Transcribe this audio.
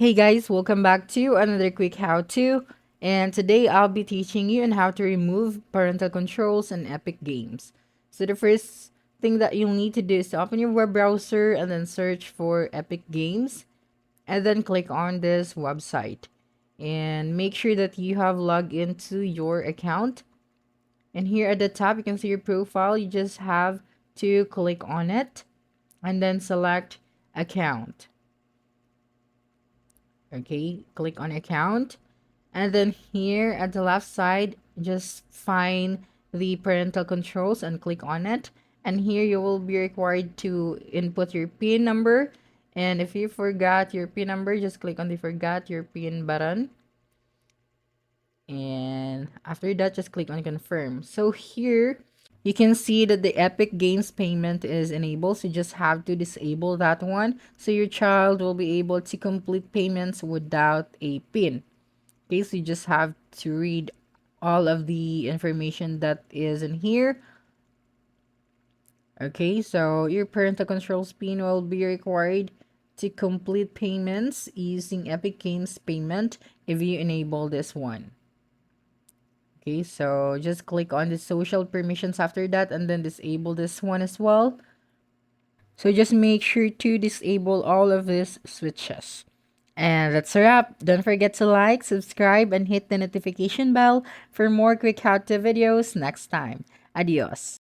Hey guys, welcome back to another quick how-to. And today I'll be teaching you on how to remove parental controls in Epic Games. So the first thing that you'll need to do is to open your web browser and then search for Epic Games and then click on this website. And make sure that you have logged into your account. And here at the top you can see your profile. You just have to click on it and then select account. Okay, click on account, and then here at the left side just find the parental controls and click on it, and here you will be required to input your PIN number. And if you forgot your PIN number, just click on the forgot your PIN button, and after that just click on confirm. So here you can see that the Epic Games payment is enabled, so you just have to disable that one so your child will be able to complete payments without a PIN. Okay, so you just have to read all of the information that is in here. Okay, so your parental controls PIN will be required to complete payments using Epic Games payment if you enable this one. Okay, so just click on the social permissions after that and then disable this one as well. So just make sure to disable all of these switches. And that's a wrap. Don't forget to like, subscribe, and hit the notification bell for more quick how-to videos next time. Adios.